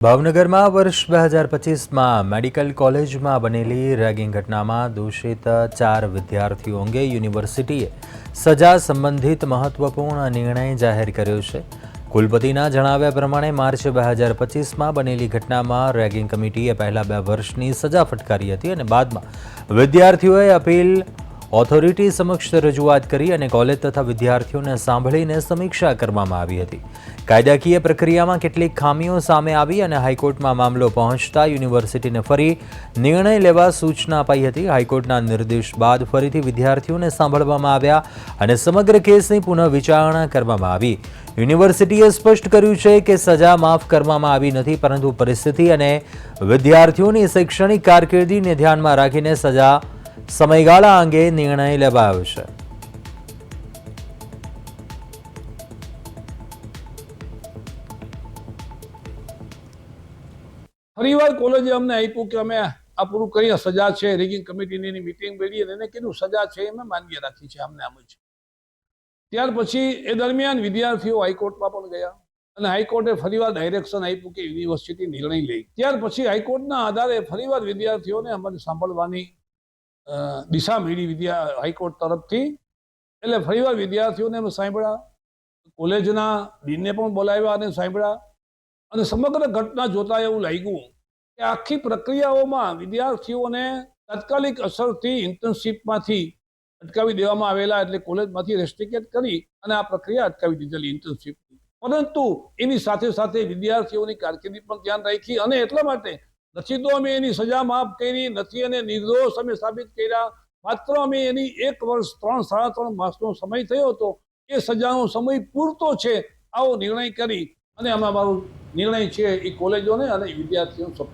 ભાવનગરમાં વર્ષ 2025માં મેડિકલ કોલેજમાં બનેલી રેગિંગ ઘટનામાં દોષિત 4 વિદ્યાર્થીઓ અંગે યુનિવર્સિટીએ સજા સંબંધિત મહત્વપૂર્ણ નિર્ણય જાહેર કર્યો છે। કુલપતિના જણાવ્યા પ્રમાણે માર્ચ 2025માં બનેલી ઘટનામાં રેગિંગ કમિટીએ પહેલા 2 વર્ષની સજા ફટકારી હતી અને બાદમાં વિદ્યાર્થીઓએ અપીલ ઓથોરિટી સમક્ષ રજૂઆત કરી અને કોલેજ તથા વિદ્યાર્થીઓને સાંભળીને સમીક્ષા કરવામાં આવી હતી। કાયદાકીય પ્રક્રિયામાં કેટલીક ખામીઓ સામે આવી અને હાઈકોર્ટમાં મામલો પહોંચતા યુનિવર્સિટીને ફરી નિર્ણય લેવા સૂચના અપાઈ હતી। હાઈકોર્ટના નિર્દેશ બાદ ફરીથી વિદ્યાર્થીઓને સાંભળવામાં આવ્યા અને સમગ્ર કેસની પુનઃવિચારણા કરવામાં આવી। યુનિવર્સિટીએ સ્પષ્ટ કર્યું છે કે સજા માફ કરવામાં આવી નથી, પરંતુ પરિસ્થિતિ અને વિદ્યાર્થીઓની શૈક્ષણિક કારકિર્દીને ધ્યાનમાં રાખીને સજા સમયગાળા અંગે નિર્ણય લેવાયો છે। ફરીવાર કોલેજે અમને આપ્યું કે અમે આ પૂરું કરી સજા છે, રેગિંગ કમિટીની મીટિંગ બેડી અને એને કીધું સજા છે એમ માન્ય રાખી છે, આમને આમ જ। ત્યાર પછી એ દરમિયાન વિદ્યાર્થીઓ હાઈકોર્ટમાં પણ ગયા અને હાઈકોર્ટે ફરીવાર ડાયરેક્શન આપ્યું કે યુનિવર્સિટી નિર્ણય લે। ત્યાર પછી હાઈકોર્ટના આધારે ફરીવાર વિદ્યાર્થીઓને અમારે સાંભળવાની દિશા મળી હાઈકોર્ટ તરફથી। એટલે ફરીવાર વિદ્યાર્થીઓને અમે સાંભળ્યા, કોલેજના ડીનને પણ બોલાવ્યા અને સાંભળ્યા અને સમગ્ર ઘટના જોતા એવું લાગ્યું કે આખી પ્રક્રિયાઓમાં વિદ્યાર્થીઓને તાત્કાલિક અસરથી ઇન્ટર્નશીપમાંથી અટકાવી દેવામાં આવેલા, એટલે કોલેજમાંથી રેસ્ટ્રિકેટ કરી અને આ પ્રક્રિયા અટકાવી દીધેલી ઇન્ટર્નશીપની। પરંતુ એની સાથે સાથે વિદ્યાર્થીઓની કારકિર્દી પણ ધ્યાન રાખી અને એટલા માટે નથી તો અમે એની સજા માફ કરી નથી અને નિર્દોષ અમે સાબિત કર્યા, માત્ર અમે એની 1 વર્ષ 3-3.5 માસનો સમય થયો હતો, એ સજાનો સમય પૂરતો છે આવો નિર્ણય કરી અને અમે અમારો નિર્ણય છે એ કોલેજોને અને વિદ્યાર્થીઓને સોંપેલો।